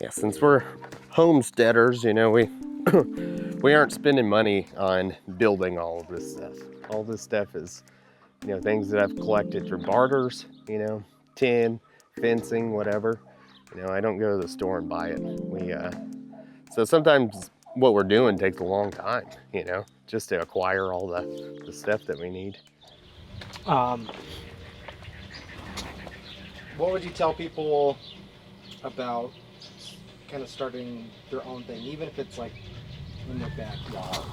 Yeah, since we're homesteaders, you know, we aren't spending money on building all of this stuff. All this stuff is, you know, things that I've collected through barters, you know, tin, fencing, whatever. You know, I don't go to the store and buy it. So sometimes what we're doing takes a long time, you know, just to acquire all the stuff that we need. What would you tell people about kind of starting their own thing, even if it's like in their backyard?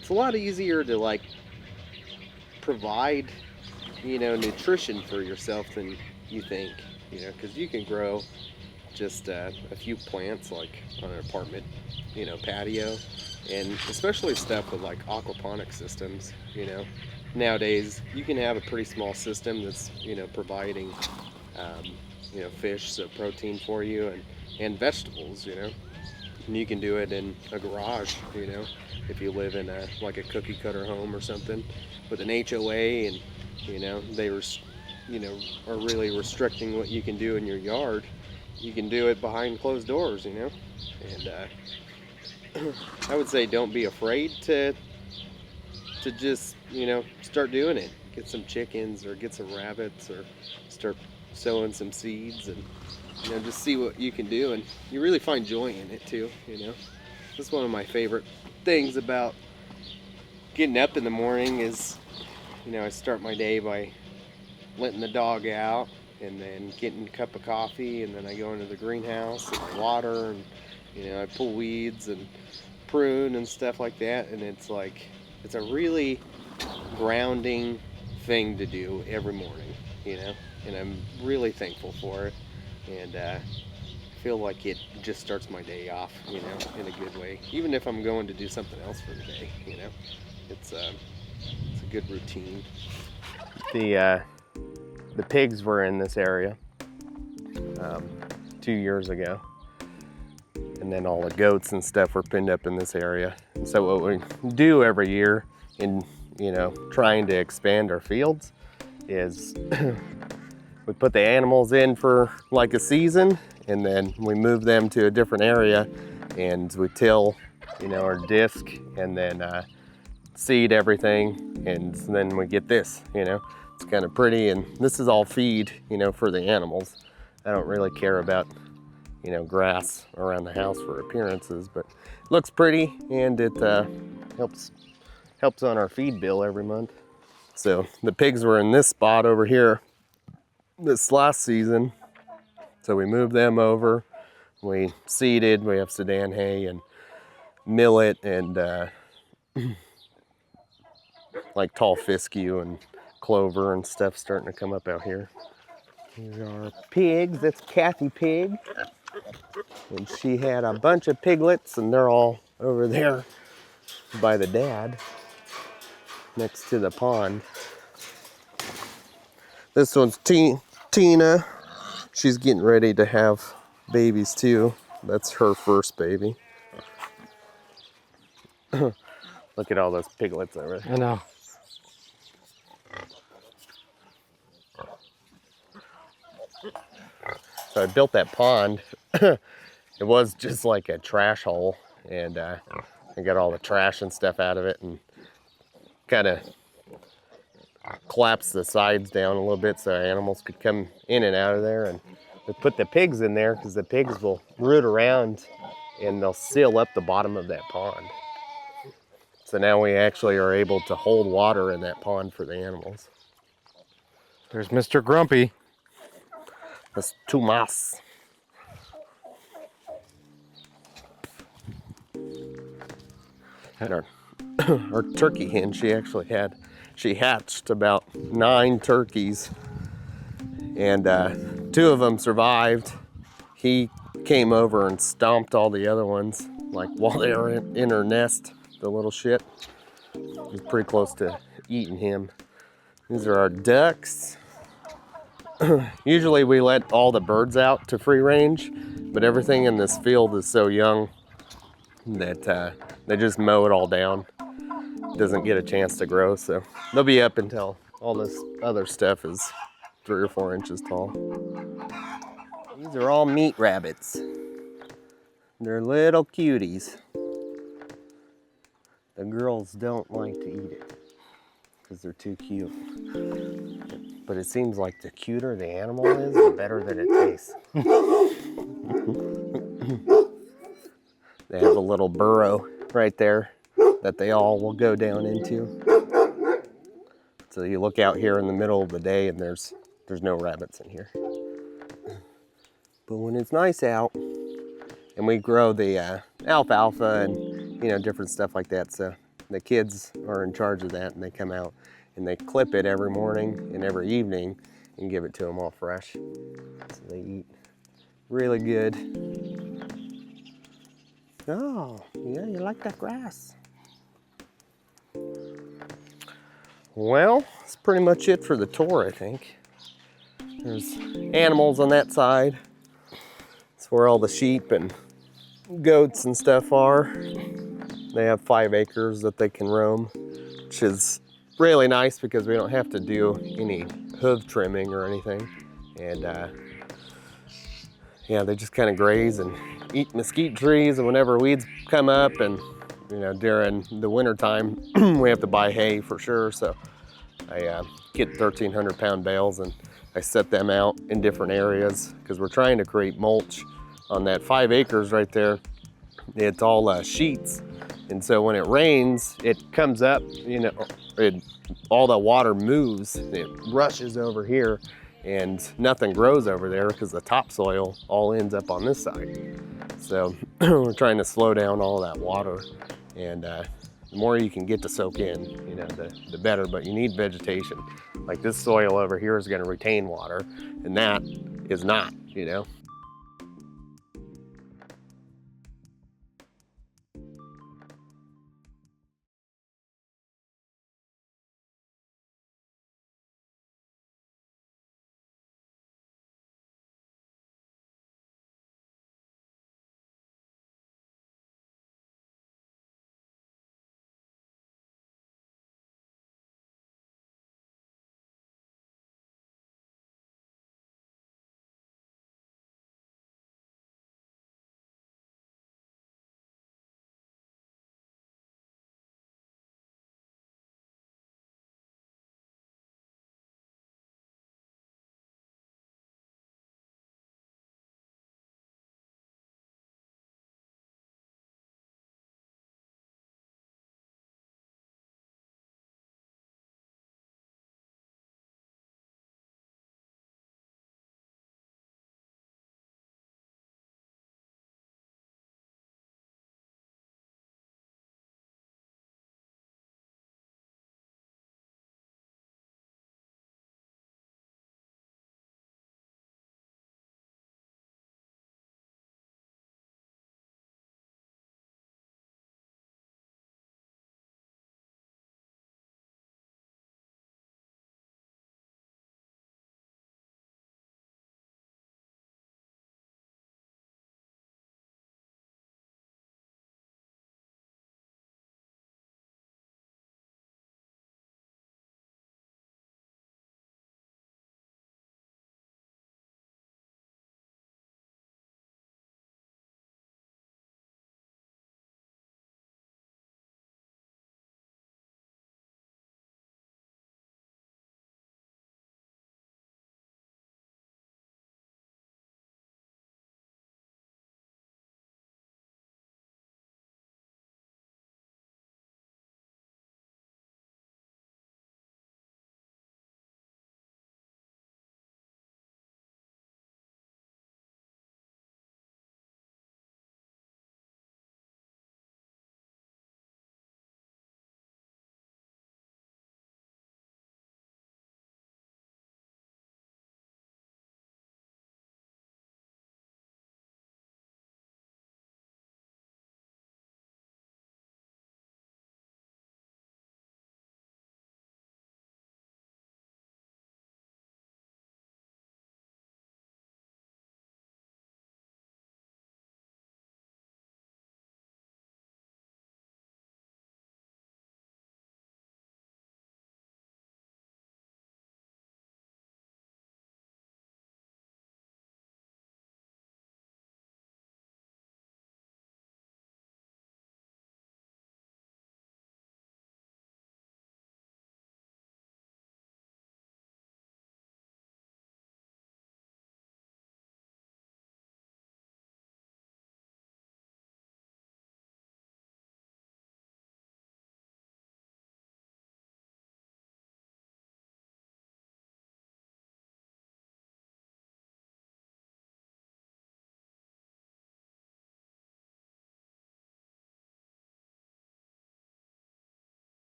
It's a lot easier to like provide, you know, nutrition for yourself than you think, you know, because you can grow just a few plants like on an apartment, you know, patio, and especially stuff with like aquaponic systems, you know. Nowadays, you can have a pretty small system that's, you know, providing, you know, fish, so protein for you, and vegetables, you know. And you can do it in a garage, you know, if you live in a like a cookie cutter home or something with an HOA, and you know they you know, are really restricting what you can do in your yard. You can do it behind closed doors, you know. And I would say don't be afraid to just, you know, start doing it. Get some chickens or get some rabbits or start sowing some seeds, and you know, just see what you can do, and you really find joy in it too, you know. That's one of my favorite things about getting up in the morning is, you know, I start my day by letting the dog out and then getting a cup of coffee, and then I go into the greenhouse and I water, and you know, I pull weeds and prune and stuff like that, and it's like, it's a really grounding thing to do every morning, you know, and I'm really thankful for it, and I feel like it just starts my day off, you know, in a good way, even if I'm going to do something else for the day, you know. It's a good routine. The pigs were in this area 2 years ago, and then all the goats and stuff were pinned up in this area. And so what we do every year in, you know, trying to expand our fields is we put the animals in for like a season, and then we move them to a different area, and we till, you know, our disc, and then seed everything, and then we get this, you know. It's kind of pretty, and this is all feed, you know, for the animals. I don't really care about, you know, grass around the house for appearances, but it looks pretty, and it helps on our feed bill every month. So the pigs were in this spot over here this last season, so we moved them over. We seeded. We have Sudan hay and millet and like tall fescue and clover and stuff starting to come up out here. Here's our pigs. That's Kathy Pig. And she had a bunch of piglets, and they're all over there by the dad next to the pond. This one's Tina. She's getting ready to have babies too. That's her first baby. Look at all those piglets over there. I know. So I built that pond. It was just like a trash hole, and I got all the trash and stuff out of it, and kind of collapsed the sides down a little bit so animals could come in and out of there. And we put the pigs in there because the pigs will root around and they'll seal up the bottom of that pond. So now we actually are able to hold water in that pond for the animals. There's Mr. Grumpy. That's Tomas. Our turkey hen, she hatched about 9 turkeys, and 2 of them survived. He came over and stomped all the other ones, like while they were in her nest, the little shit. He was pretty close to eating him. These are our ducks. Usually we let all the birds out to free range, but everything in this field is so young that they just mow it all down. It doesn't get a chance to grow, so they'll be up until all this other stuff is 3 or 4 inches tall. These are all meat rabbits. They're little cuties. The girls don't like to eat it because they're too cute. But it seems like the cuter the animal is, the better that it tastes. They have a little burrow right there that they all will go down into. So you look out here in the middle of the day and there's no rabbits in here. But when it's nice out, and we grow the alfalfa and different stuff like that, so the kids are in charge of that, and they come out and they clip it every morning and every evening and give it to them all fresh. So they eat really good. Oh, yeah, you like that grass. Well, that's pretty much it for the tour, I think. There's animals on that side. That's where all the sheep and goats and stuff are. They have 5 acres that they can roam, which is really nice because we don't have to do any hoof trimming or anything. And yeah, they just kind of graze and eat mesquite trees, and whenever weeds come up, and during the winter time we have to buy hay for sure. So I get 1,300 pound bales and I set them out in different areas because we're trying to create mulch on that 5 acres right there. It's all sheets, and so when it rains, it comes up, all the water moves, it rushes over here, and nothing grows over there because the topsoil all ends up on this side. So we're trying to slow down all that water, and the more you can get to soak in, the better, but you need vegetation. Like this soil over here is gonna retain water, and that is not,